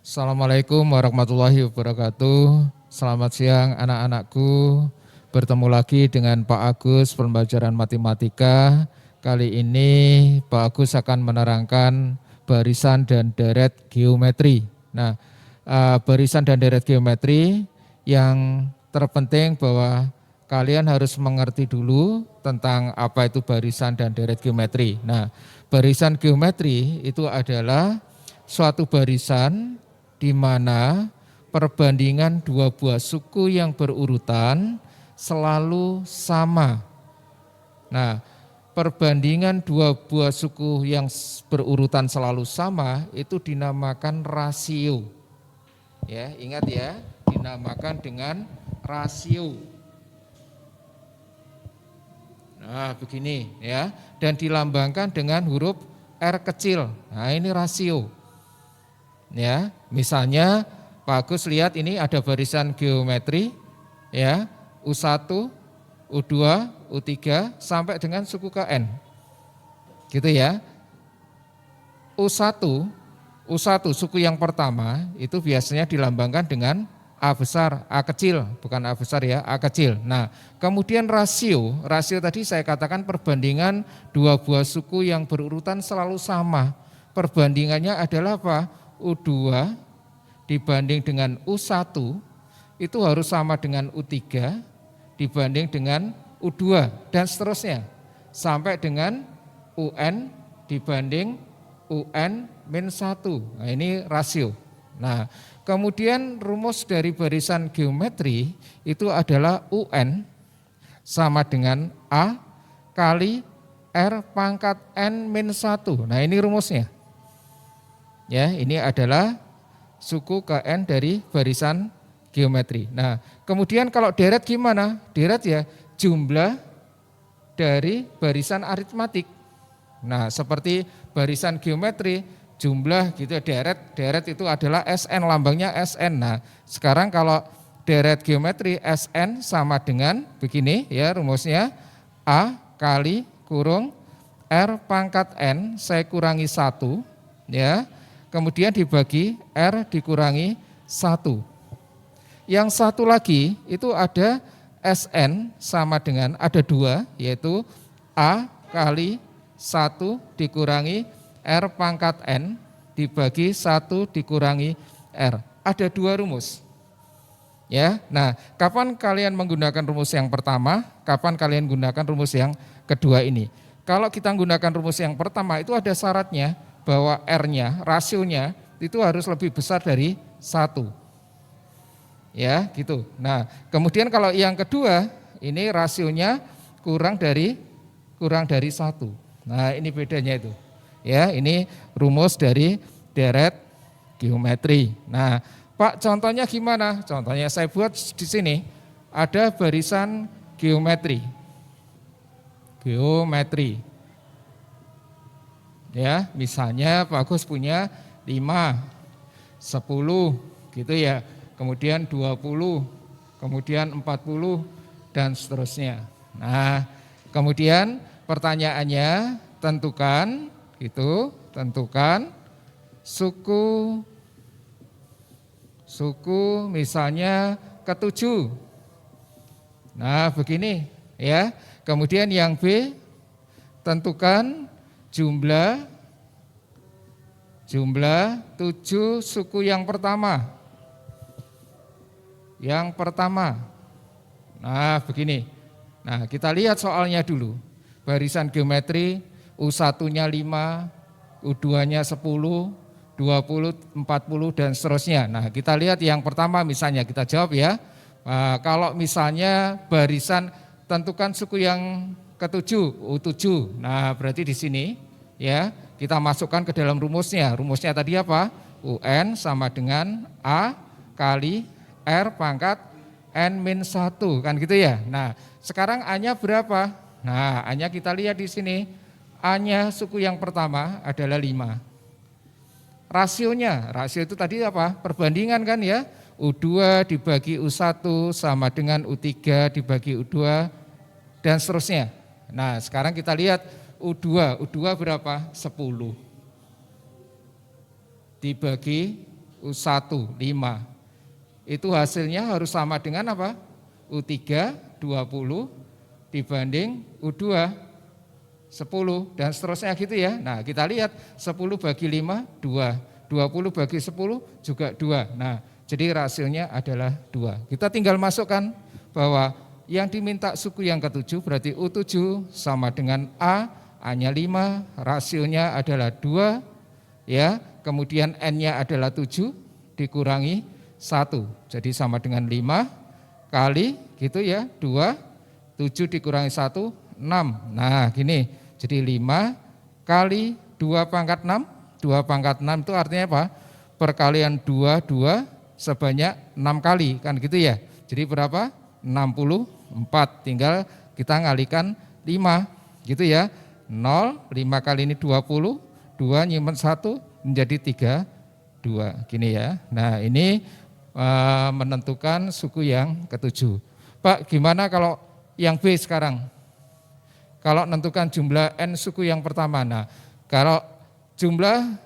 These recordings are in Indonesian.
Assalamualaikum warahmatullahi wabarakatuh. Selamat siang anak-anakku. Bertemu lagi dengan Pak Agus pembelajaran matematika. Kali ini Pak Agus akan menerangkan barisan dan deret geometri. Nah, barisan dan deret geometri yang terpenting bahwa kalian harus mengerti dulu tentang apa itu barisan dan deret geometri. Nah, barisan geometri itu adalah suatu barisan di mana perbandingan dua buah suku yang berurutan selalu sama. Nah, perbandingan dua buah suku yang berurutan selalu sama itu dinamakan rasio. Ya, ingat ya, dinamakan dengan rasio. Nah, begini ya, dan dilambangkan dengan huruf R kecil. Nah, ini rasio. Ya, misalnya Pak Agus lihat ini ada barisan geometri ya, U1, U2, U3 sampai dengan suku ke N. Gitu ya. U1 suku yang pertama itu biasanya dilambangkan dengan A besar, A kecil, bukan A besar ya, A kecil. Nah, kemudian rasio tadi saya katakan perbandingan dua buah suku yang berurutan selalu sama. Perbandingannya adalah apa? U2 dibanding dengan U1 itu harus sama dengan U3 dibanding dengan U2 dan seterusnya sampai dengan UN dibanding UN-1. Nah, ini rasio. Nah, kemudian rumus dari barisan geometri itu adalah UN sama dengan A kali R pangkat N-1. Nah, ini rumusnya. Ya, ini adalah suku ke N dari barisan geometri. Nah, kemudian kalau deret gimana? Deret ya jumlah dari barisan aritmatik. Nah, seperti barisan geometri, jumlah gitu ya, deret itu adalah SN, lambangnya SN. Nah, sekarang kalau deret geometri SN sama dengan begini ya rumusnya, A kali kurung R pangkat N saya kurangi 1 ya. Kemudian dibagi R dikurangi 1. Yang satu lagi itu ada SN sama dengan ada 2 yaitu A kali 1 dikurangi R pangkat N dibagi 1 dikurangi R. Ada 2 rumus. Ya, nah kapan kalian menggunakan rumus yang pertama, kapan kalian gunakan rumus yang kedua ini. Kalau kita menggunakan rumus yang pertama itu ada syaratnya, bahwa R-nya, rasionya itu harus lebih besar dari 1. Ya, gitu. Nah, kemudian kalau yang kedua, ini rasionya kurang dari 1. Nah, ini bedanya itu. Ya, ini rumus dari deret geometri. Nah, Pak, contohnya gimana? Contohnya saya buat di sini ada barisan geometri. Ya, misalnya Pak Agus punya 5, 10 gitu ya, kemudian 20, kemudian 40 dan seterusnya. Nah, kemudian pertanyaannya tentukan suku misalnya ke-7. Nah, begini ya. Kemudian yang B tentukan jumlah 7 suku yang pertama. Nah, begini. Nah, kita lihat soalnya dulu. Barisan geometri U1-nya 5, U2-nya 10, 20, 40 dan seterusnya. Nah, kita lihat yang pertama misalnya kita jawab ya. Nah, kalau misalnya barisan tentukan suku yang ke-7, U7. Nah, berarti di sini ya, kita masukkan ke dalam rumusnya. Rumusnya tadi apa? UN sama dengan A kali R pangkat N-1 kan gitu ya. Nah, sekarang A-nya berapa? Nah, A-nya kita lihat di sini. A-nya suku yang pertama adalah 5. Rasio itu tadi apa? Perbandingan kan ya. U2 dibagi U1 sama dengan U3 dibagi U2 dan seterusnya. Nah, sekarang kita lihat U2 berapa? 10 dibagi U1 5. Itu hasilnya harus sama dengan apa? U3 20 dibanding U2 10 dan seterusnya gitu ya. Nah, kita lihat 10 bagi 5 2, 20 bagi 10 juga 2. Nah, jadi rasionya adalah 2. Kita tinggal masukkan bahwa yang diminta suku yang ketujuh berarti U7 sama dengan A-nya 5, rasionya adalah 2 ya. Kemudian N-nya adalah 7 dikurangi 1. Jadi sama dengan 5 kali gitu ya, 2, 7 dikurangi 1, 6. Nah gini, jadi 5 kali 2 pangkat 6, 2 pangkat 6 itu artinya apa? Perkalian 2 sebanyak 6 kali, kan gitu ya. Jadi berapa? 64, tinggal kita ngalikan 5, gitu ya. 0, 5 kali ini 20, 2 nyimpen 1 menjadi 3, 2, gini ya. Nah ini menentukan suku yang ketujuh. Pak, gimana kalau yang B sekarang? Kalau menentukan jumlah N suku yang pertama. Nah, kalau jumlah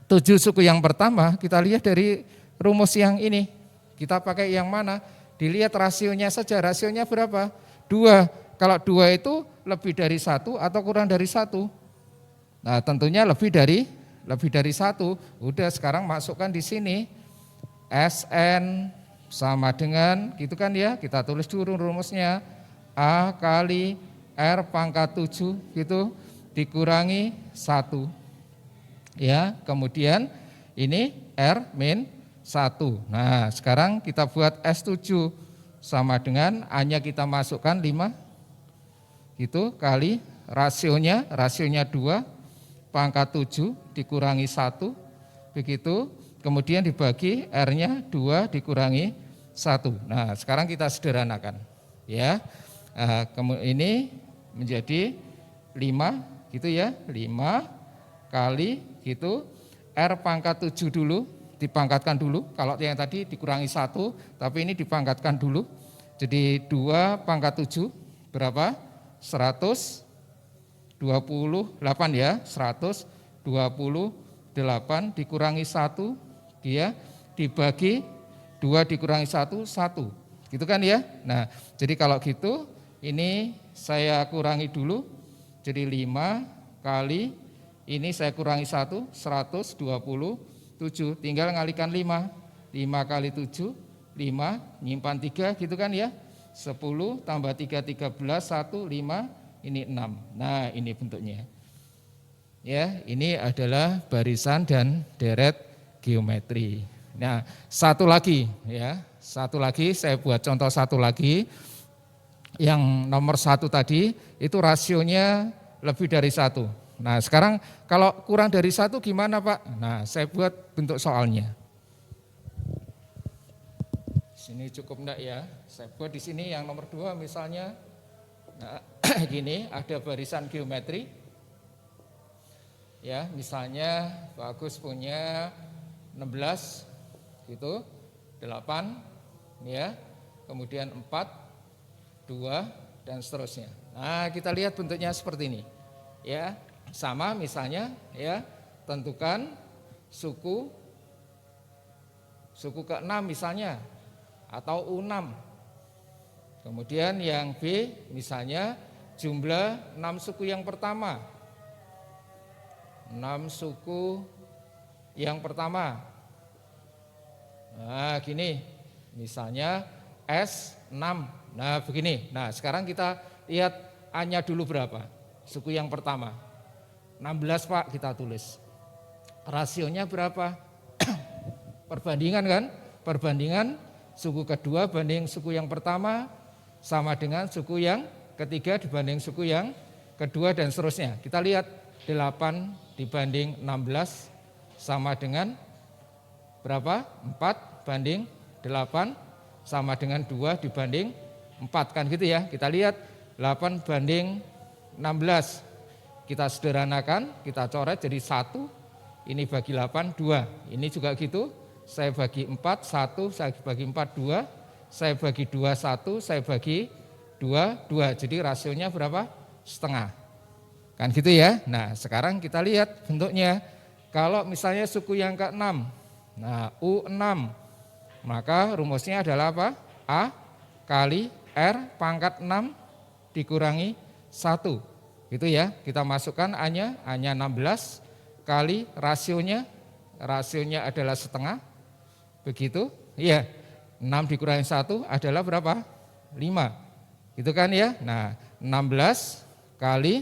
7 suku yang pertama, kita lihat dari rumus yang ini. Kita pakai yang mana? Dilihat rasionya saja, rasionya berapa? 2. Kalau 2 itu lebih dari 1 atau kurang dari 1? Nah, tentunya lebih dari 1. Udah, sekarang masukkan di sini. SN sama dengan, gitu kan ya, kita tulis dulu rumusnya. A kali R pangkat 7 gitu dikurangi 1. Ya, kemudian ini R min 1. Nah, sekarang kita buat S7 sama dengan A-nya kita masukkan 5. Gitu kali rasionya 2 pangkat 7 dikurangi 1. Begitu. Kemudian dibagi R-nya 2 dikurangi 1. Nah, sekarang kita sederhanakan. Ya. Ini menjadi 5 gitu ya. 5 kali gitu R pangkat 7 dulu, dipangkatkan dulu. Kalau yang tadi dikurangi 1, tapi ini dipangkatkan dulu. Jadi 2 pangkat 7 berapa? 128 ya. 128 dikurangi 1 dia dibagi 2 dikurangi 1, 1. Gitu kan ya. Nah, jadi kalau gitu ini saya kurangi dulu. Jadi 5 kali ini saya kurangi 1, 127. Tinggal ngalikan 5. 5 kali 7, 5, nyimpan 3 gitu kan ya. 10 tambah 3, 13, 1, 5, ini 6. Nah ini bentuknya. Ya, ini adalah barisan dan deret geometri. Nah, satu lagi ya. Satu lagi saya buat contoh satu lagi. Yang nomor 1 tadi itu rasionya lebih dari 1. Nah, sekarang kalau kurang dari 1 gimana, Pak? Nah, saya buat bentuk soalnya. Sini cukup enggak ya? Saya buat di sini yang nomor 2 misalnya. Nah, gini, ada barisan geometri. Ya, misalnya Pak Agus punya 16 gitu, 8 ya. Kemudian 4, 2 dan seterusnya. Nah, kita lihat bentuknya seperti ini. Ya, sama misalnya ya, tentukan suku ke-6 misalnya atau U6. Kemudian yang B misalnya jumlah 6 suku yang pertama. 6 suku yang pertama. Nah, gini. Misalnya S6. Nah, begini. Nah, sekarang kita lihat A-nya dulu berapa? Suku yang pertama. 16, Pak, kita tulis. Rasionya berapa? Perbandingan kan? Perbandingan suku kedua banding suku yang pertama sama dengan suku yang ketiga dibanding suku yang kedua dan seterusnya. Kita lihat 8 dibanding 16 sama dengan berapa? 4 banding 8 sama dengan 2 dibanding 4 kan gitu ya. Kita lihat 8 banding 16. Kita sederhanakan, kita coret jadi 1. Ini bagi 8, 2. Ini juga gitu. Saya bagi 4, 1. Saya bagi 4, 2. Saya bagi 2, 1. Saya bagi 2, 2. Jadi rasionya berapa? Setengah. Kan gitu ya. Nah, sekarang kita lihat bentuknya. Kalau misalnya suku yang ke-6. Nah, U6. Maka rumusnya adalah apa? A kali R pangkat 6 dikurangi 1. Itu ya, kita masukkan A-nya 16 kali rasionya adalah setengah. Begitu? Iya. 6 dikurangi 1 adalah berapa? 5. Gitu kan ya? Nah, 16 kali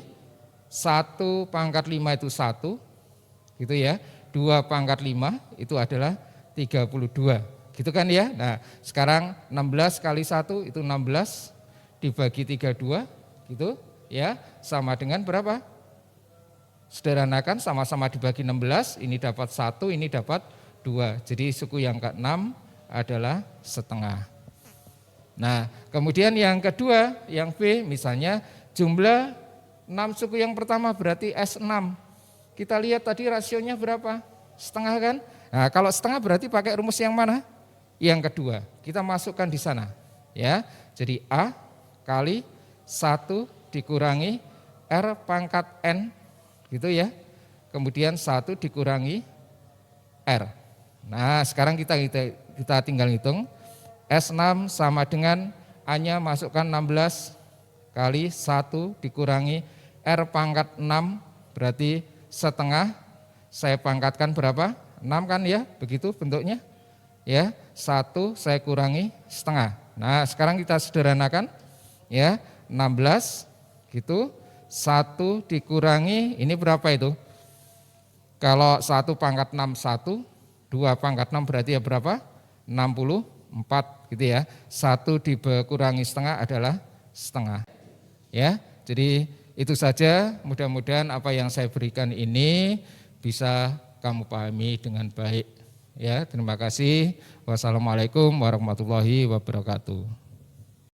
1 pangkat 5 itu 1. Gitu ya. 2 pangkat 5 itu adalah 32. Gitu kan ya? Nah, sekarang 16 kali 1 itu 16 dibagi 32 gitu ya, sama dengan berapa? Sederhanakan, sama-sama dibagi 16, ini dapat 1, ini dapat 2. Jadi suku yang ke-6 adalah setengah. Nah, kemudian yang kedua, yang B misalnya jumlah 6 suku yang pertama berarti S6. Kita lihat tadi rasionya berapa? Setengah kan? Nah, kalau setengah berarti pakai rumus yang mana? Yang kedua. Kita masukkan di sana. Ya. Jadi A kali 1 dikurangi R pangkat N gitu ya. Kemudian 1 dikurangi R. Nah, sekarang kita tinggal hitung. S6 sama dengan A-nya masukkan 16 kali 1 dikurangi R pangkat 6 berarti setengah. Saya pangkatkan berapa? 6 kan ya, begitu bentuknya. Ya, 1 saya kurangi setengah. Nah, sekarang kita sederhanakan ya, 16 gitu, 1 dikurangi ini berapa itu? Kalau 1 pangkat 6 1, 2 pangkat 6 berarti ya berapa? 64 gitu ya. 1 dikurangi setengah adalah setengah. Ya, jadi itu saja, mudah-mudahan apa yang saya berikan ini bisa kamu pahami dengan baik. Ya, terima kasih. Wassalamualaikum warahmatullahi wabarakatuh.